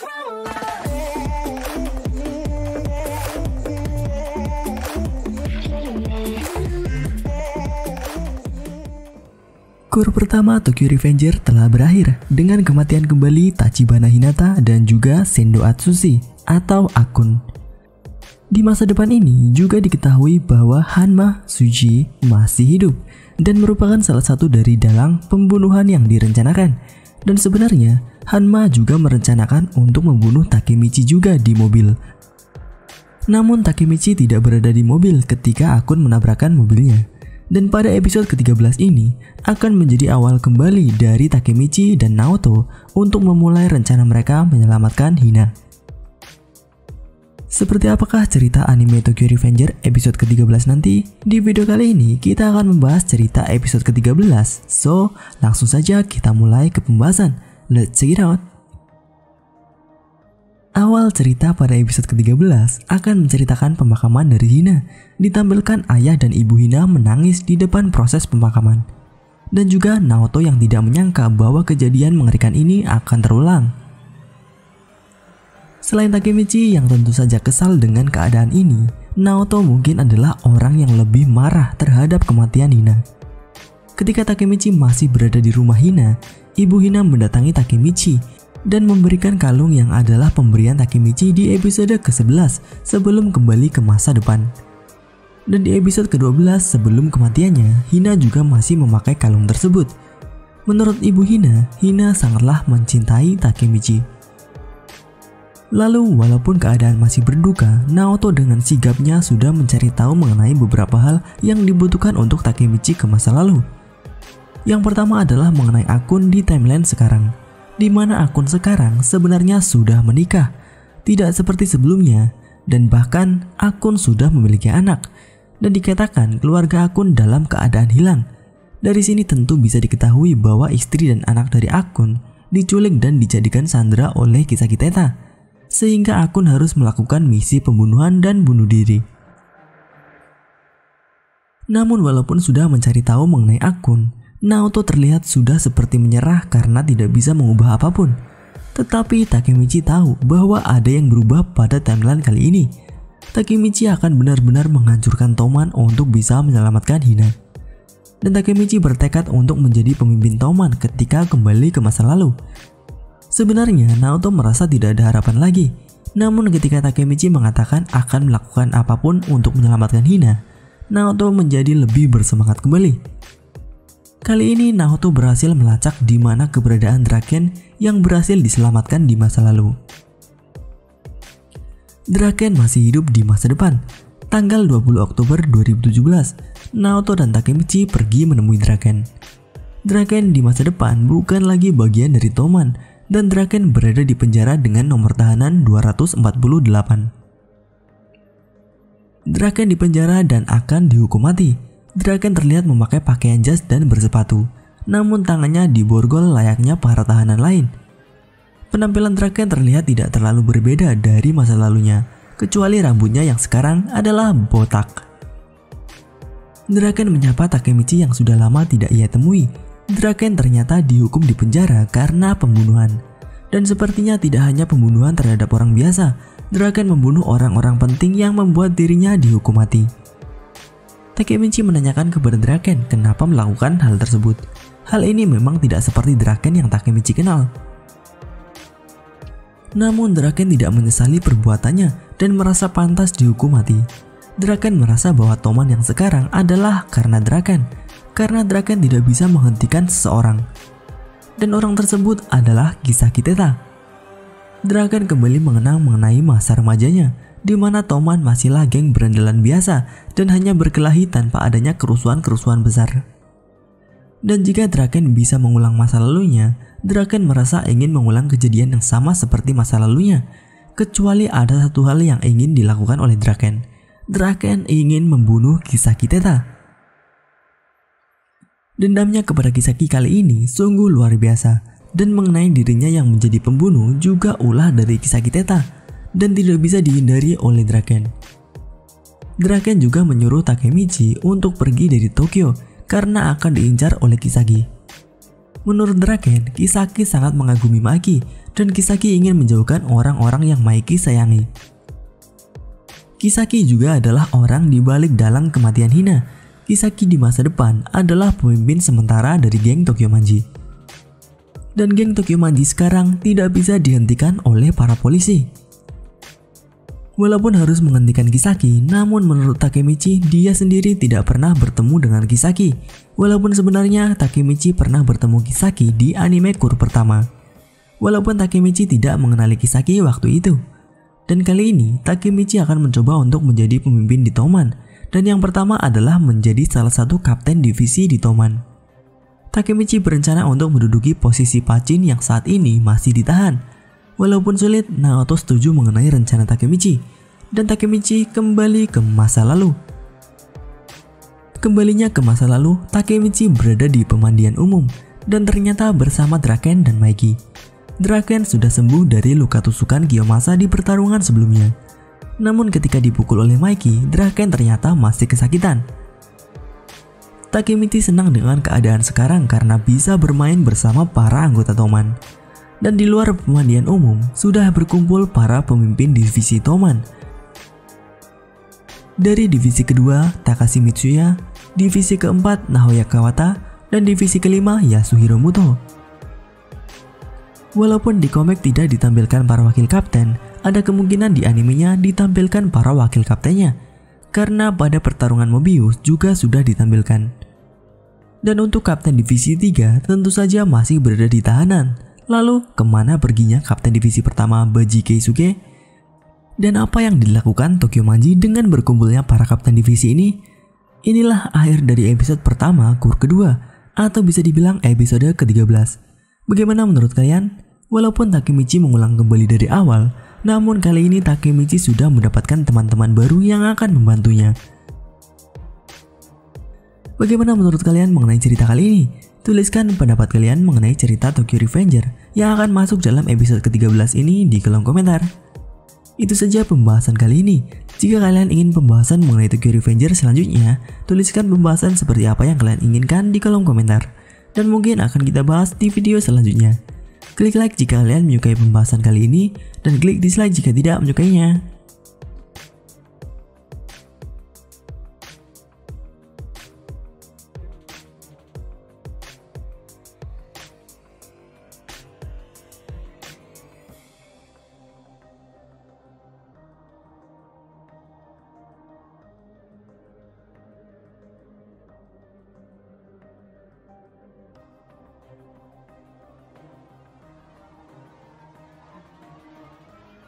Kur pertama Tokyo Revenger telah berakhir dengan kematian kembali Tachibana Hinata dan juga Sendo Atsushi atau Akun. Di masa depan ini juga diketahui bahwa Hanma Tsuji masih hidup dan merupakan salah satu dari dalang pembunuhan yang direncanakan. Dan sebenarnya Hanma juga merencanakan untuk membunuh Takemichi juga di mobil. Namun Takemichi tidak berada di mobil ketika Akun menabrakkan mobilnya. Dan pada episode ke-13 ini akan menjadi awal kembali dari Takemichi dan Naoto untuk memulai rencana mereka menyelamatkan Hina. Seperti apakah cerita anime Tokyo Revenger episode ke-13 nanti? Di video kali ini kita akan membahas cerita episode ke-13. So, langsung saja kita mulai ke pembahasan. Let's check it out. Awal cerita pada episode ke-13 akan menceritakan pemakaman dari Hina. Ditampilkan ayah dan ibu Hina menangis di depan proses pemakaman. Dan juga Naoto yang tidak menyangka bahwa kejadian mengerikan ini akan terulang. Selain Takemichi yang tentu saja kesal dengan keadaan ini, Naoto mungkin adalah orang yang lebih marah terhadap kematian Hina. Ketika Takemichi masih berada di rumah Hina, ibu Hina mendatangi Takemichi dan memberikan kalung yang adalah pemberian Takemichi di episode ke-11 sebelum kembali ke masa depan. Dan di episode ke-12 sebelum kematiannya, Hina juga masih memakai kalung tersebut. Menurut ibu Hina, Hina sangatlah mencintai Takemichi. Lalu walaupun keadaan masih berduka, Naoto dengan sigapnya sudah mencari tahu mengenai beberapa hal yang dibutuhkan untuk Takemichi ke masa lalu. Yang pertama adalah mengenai Akun di timeline sekarang, di mana Akun sekarang sebenarnya sudah menikah, tidak seperti sebelumnya, dan bahkan Akun sudah memiliki anak, dan dikatakan keluarga Akun dalam keadaan hilang. Dari sini tentu bisa diketahui bahwa istri dan anak dari Akun diculik dan dijadikan sandera oleh Kisaki Teta, sehingga Akun harus melakukan misi pembunuhan dan bunuh diri. Namun walaupun sudah mencari tahu mengenai Akun, Naoto terlihat sudah seperti menyerah karena tidak bisa mengubah apapun. Tetapi Takemichi tahu bahwa ada yang berubah pada timeline kali ini. Takemichi akan benar-benar menghancurkan Toman untuk bisa menyelamatkan Hina. Dan Takemichi bertekad untuk menjadi pemimpin Toman ketika kembali ke masa lalu. Sebenarnya Naoto merasa tidak ada harapan lagi. Namun ketika Takemichi mengatakan akan melakukan apapun untuk menyelamatkan Hina, Naoto menjadi lebih bersemangat kembali. Kali ini Naoto berhasil melacak di mana keberadaan Draken yang berhasil diselamatkan di masa lalu. Draken masih hidup di masa depan. Tanggal 20 Oktober 2017, Naoto dan Takemichi pergi menemui Draken. Draken di masa depan bukan lagi bagian dari Toman, dan Draken berada di penjara dengan nomor tahanan 248. Draken di penjara dan akan dihukum mati. Draken terlihat memakai pakaian jas dan bersepatu, namun tangannya diborgol layaknya para tahanan lain. Penampilan Draken terlihat tidak terlalu berbeda dari masa lalunya, kecuali rambutnya yang sekarang adalah botak. Draken menyapa Takemichi yang sudah lama tidak ia temui. Draken ternyata dihukum di penjara karena pembunuhan. Dan sepertinya tidak hanya pembunuhan terhadap orang biasa, Draken membunuh orang-orang penting yang membuat dirinya dihukum mati. Takemichi menanyakan kepada Draken kenapa melakukan hal tersebut. Hal ini memang tidak seperti Draken yang Takemichi kenal. Namun Draken tidak menyesali perbuatannya dan merasa pantas dihukum mati. Draken merasa bahwa Toman yang sekarang adalah karena Draken tidak bisa menghentikan seseorang. Dan orang tersebut adalah Kisaki Teta. Draken kembali mengenang mengenai masa remajanya, di mana Toman masihlah geng berandalan biasa dan hanya berkelahi tanpa adanya kerusuhan-kerusuhan besar. Dan jika Draken bisa mengulang masa lalunya, Draken merasa ingin mengulang kejadian yang sama seperti masa lalunya. Kecuali ada satu hal yang ingin dilakukan oleh Draken. Draken ingin membunuh Kisaki Teta. Dendamnya kepada Kisaki kali ini sungguh luar biasa, dan mengenai dirinya yang menjadi pembunuh juga ulah dari Kisaki Teta, dan tidak bisa dihindari oleh Draken. Draken juga menyuruh Takemichi untuk pergi dari Tokyo karena akan diincar oleh Kisaki. Menurut Draken, Kisaki sangat mengagumi Maki dan Kisaki ingin menjauhkan orang-orang yang Maiki sayangi. Kisaki juga adalah orang di balik dalang kematian Hina. Kisaki di masa depan adalah pemimpin sementara dari geng Tokyo Manji. Dan geng Tokyo Manji sekarang tidak bisa dihentikan oleh para polisi. Walaupun harus menghentikan Kisaki, namun menurut Takemichi, dia sendiri tidak pernah bertemu dengan Kisaki. Walaupun sebenarnya Takemichi pernah bertemu Kisaki di anime Kur pertama. Walaupun Takemichi tidak mengenali Kisaki waktu itu. Dan kali ini, Takemichi akan mencoba untuk menjadi pemimpin di Toman. Dan yang pertama adalah menjadi salah satu kapten divisi di Toman. Takemichi berencana untuk menduduki posisi Pachin yang saat ini masih ditahan. Walaupun sulit, Naoto setuju mengenai rencana Takemichi. Dan Takemichi kembali ke masa lalu. Kembalinya ke masa lalu, Takemichi berada di pemandian umum. Dan ternyata bersama Draken dan Maiki. Draken sudah sembuh dari luka tusukan Kiyomasa di pertarungan sebelumnya. Namun ketika dipukul oleh Maiki, Draken ternyata masih kesakitan. Takemichi senang dengan keadaan sekarang karena bisa bermain bersama para anggota Toman. Dan di luar pemandian umum, sudah berkumpul para pemimpin divisi Toman. Dari divisi kedua, Takashi Mitsuya, divisi keempat, Naoya Kawata, dan divisi kelima, Yasuhiro Muto. Walaupun di komik tidak ditampilkan para wakil kapten, ada kemungkinan di animenya ditampilkan para wakil kaptennya. Karena pada pertarungan Mobius juga sudah ditampilkan. Dan untuk kapten divisi 3 tentu saja masih berada di tahanan. Lalu kemana perginya kapten divisi pertama Baji Keisuke? Dan apa yang dilakukan Tokyo Manji dengan berkumpulnya para kapten divisi ini? Inilah akhir dari episode pertama Kur kedua, atau bisa dibilang episode ke-13. Bagaimana menurut kalian? Walaupun Takemichi mengulang kembali dari awal, namun kali ini Takemichi sudah mendapatkan teman-teman baru yang akan membantunya. Bagaimana menurut kalian mengenai cerita kali ini? Tuliskan pendapat kalian mengenai cerita Tokyo Revenger yang akan masuk dalam episode ke-13 ini di kolom komentar. Itu saja pembahasan kali ini. Jika kalian ingin pembahasan mengenai Tokyo Revenger selanjutnya, tuliskan pembahasan seperti apa yang kalian inginkan di kolom komentar. Dan mungkin akan kita bahas di video selanjutnya. Klik like jika kalian menyukai pembahasan kali ini, dan klik dislike jika tidak menyukainya.